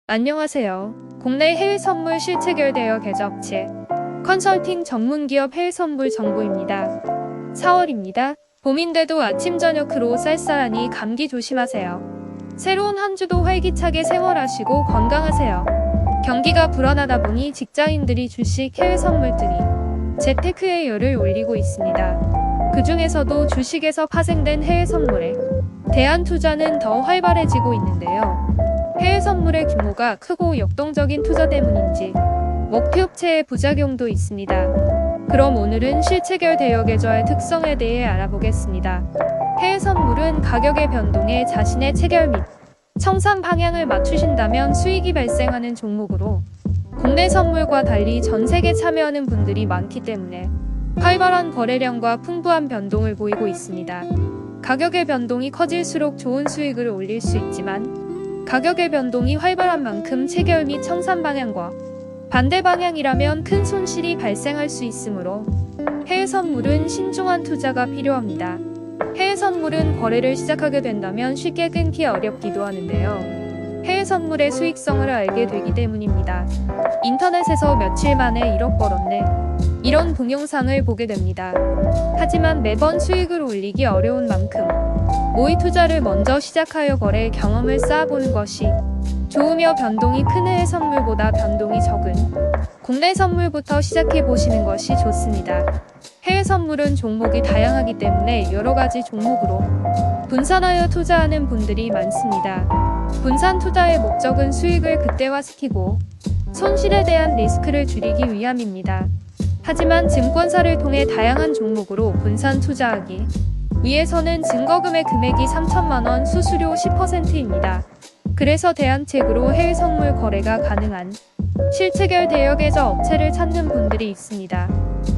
안녕하세요. 국내 해외 선물 실체결 대여 계좌업체 컨설팅 전문기업 해외 선물 정보입니다. 4월입니다. 봄인데도 아침 저녁으로 쌀쌀하니 감기 조심하세요. 새로운 한 주도 활기차게 생활하시고 건강하세요. 경기가 불안하다 보니 직장인들이 주식 해외 선물들이 재테크의 열을 올리고 있습니다. 그 중에서도 주식에서 파생된 해외 선물에 대한 투자는 더 활발해지고 있는데요. 해외 선물의 규모가 크고 역동적인 투자 때문인지 먹튀업체의 부작용도 있습니다. 그럼 오늘은 실체결 대여 계좌의 특성에 대해 알아보겠습니다. 해외 선물은 가격의 변동에 자신의 체결 및 청산 방향을 맞추신다면 수익이 발생하는 종목으로 국내 선물과 달리 전 세계 참여하는 분들이 많기 때문에 활발한 거래량과 풍부한 변동을 보이고 있습니다. 가격의 변동이 커질수록 좋은 수익을 올릴 수 있지만 가격의 변동이 활발한 만큼 체결 및 청산 방향과 반대 방향이라면 큰 손실이 발생할 수 있으므로 해외 선물은 신중한 투자가 필요합니다. 해외 선물은 거래를 시작하게 된다면 쉽게 끊기 어렵기도 하는데요. 해외 선물의 수익성을 알게 되기 때문입니다. 인터넷에서 며칠 만에 1억 벌었네. 이런 동영상을 보게 됩니다. 하지만 매번 수익을 올리기 어려운 만큼 모의 투자를 먼저 시작하여 거래 경험을 쌓아보는 것이 좋으며 변동이 큰 해외 선물보다 변동이 적은 국내 선물부터 시작해보시는 것이 좋습니다. 해외 선물은 종목이 다양하기 때문에 여러가지 종목으로 분산하여 투자하는 분들이 많습니다. 분산 투자의 목적은 수익을 극대화시키고 손실에 대한 리스크를 줄이기 위함입니다. 하지만 증권사를 통해 다양한 종목으로 분산 투자하기 위해서는 증거금의 금액이 3천만원, 수수료 10%입니다. 그래서 대안책으로 해외 선물 거래가 가능한 실체결 대여 계좌 업체를 찾는 분들이 있습니다.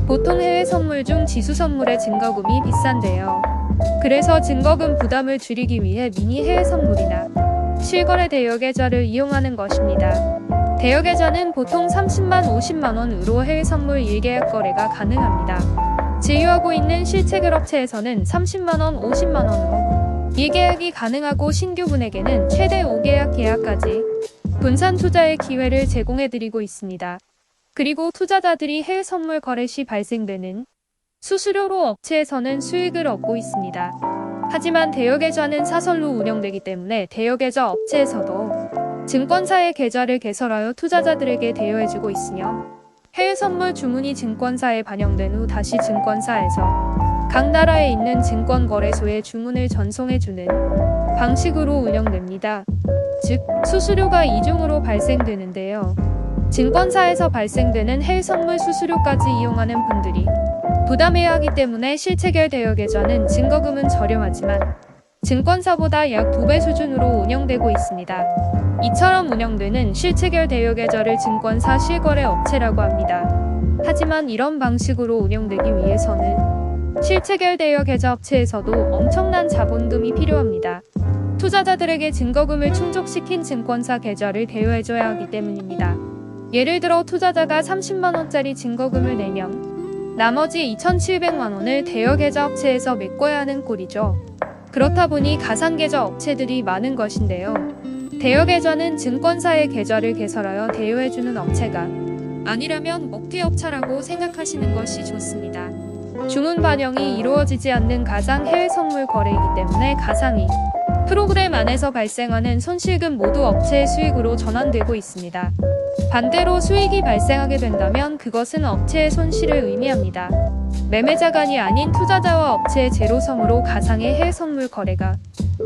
보통 해외 선물 중 지수 선물의 증거금이 비싼데요. 그래서 증거금 부담을 줄이기 위해 미니 해외 선물이나 실거래 대여 계좌를 이용하는 것입니다. 대여 계좌는 보통 30만 50만원으로 해외 선물 1계약 거래가 가능합니다. 제휴하고 있는 실체결 업체에서는 30만원, 50만원으로 1계약이 가능하고 신규 분에게는 최대 5계약 계약까지 분산 투자의 기회를 제공해드리고 있습니다. 그리고 투자자들이 해외 선물 거래 시 발생되는 수수료로 업체에서는 수익을 얻고 있습니다. 하지만 대여 계좌는 사설로 운영되기 때문에 대여 계좌 업체에서도 증권사의 계좌를 개설하여 투자자들에게 대여해주고 있으며 해외 선물 주문이 증권사에 반영된 후 다시 증권사에서 각 나라에 있는 증권거래소에 주문을 전송해주는 방식으로 운영됩니다. 즉, 수수료가 이중으로 발생되는데요. 증권사에서 발생되는 해외 선물 수수료까지 이용하는 분들이 부담해야 하기 때문에 실체결 대여 계좌는 증거금은 저렴하지만 증권사보다 약 2배 수준으로 운영되고 있습니다. 이처럼 운영되는 실체결 대여 계좌를 증권사 실거래 업체라고 합니다. 하지만 이런 방식으로 운영되기 위해서는 실체결 대여 계좌 업체에서도 엄청난 자본금이 필요합니다. 투자자들에게 증거금을 충족시킨 증권사 계좌를 대여해줘야 하기 때문입니다. 예를 들어 투자자가 30만원짜리 증거금을 내면 나머지 2,700만원을 대여 계좌 업체에서 메꿔야 하는 꼴이죠. 그렇다 보니 가상계좌 업체들이 많은 것인데요. 대여 계좌는 증권사의 계좌를 개설하여 대여해주는 업체가 아니라면 먹튀업체라고 생각하시는 것이 좋습니다. 주문 반영이 이루어지지 않는 가상 해외 선물 거래이기 때문에 가상이 프로그램 안에서 발생하는 손실금 모두 업체의 수익으로 전환되고 있습니다. 반대로 수익이 발생하게 된다면 그것은 업체의 손실을 의미합니다. 매매자간이 아닌 투자자와 업체의 제로섬으로 가상의 해외 선물 거래가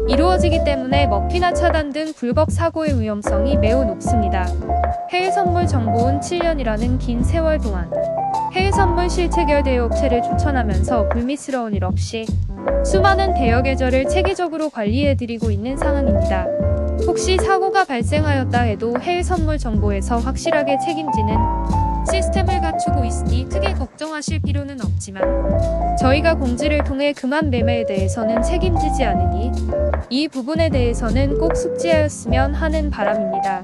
이루어지기 때문에 먹튀나 차단 등 불법 사고의 위험성이 매우 높습니다. 해외 선물 정보은 7년이라는 긴 세월 동안 해외 선물 실체결 대여 업체를 추천하면서 불미스러운 일 없이 수많은 대여 계좌를 체계적으로 관리해드리고 있는 상황입니다. 혹시 사고가 발생하였다 해도 해외 선물 정보에서 확실하게 책임지는 시스템을 갖추고 있으니 크게 걱정하실 필요는 없지만 저희가 공지를 통해 그만 매매에 대해서는 책임지지 않으니 이 부분에 대해서는 꼭 숙지하였으면 하는 바람입니다.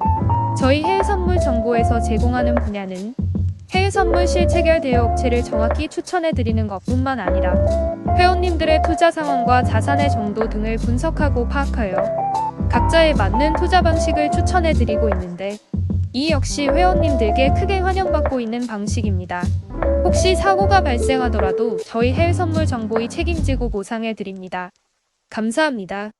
저희 해외 선물 정보에서 제공하는 분야는 해외 선물 실체결 대여 업체를 정확히 추천해드리는 것뿐만 아니라 회원님들의 투자 상황과 자산의 정도 등을 분석하고 파악하여 각자에 맞는 투자 방식을 추천해드리고 있는데 이 역시 회원님들께 크게 환영받고 있는 방식입니다. 혹시 사고가 발생하더라도 저희 해외선물 정보위 책임지고 보상해드립니다. 감사합니다.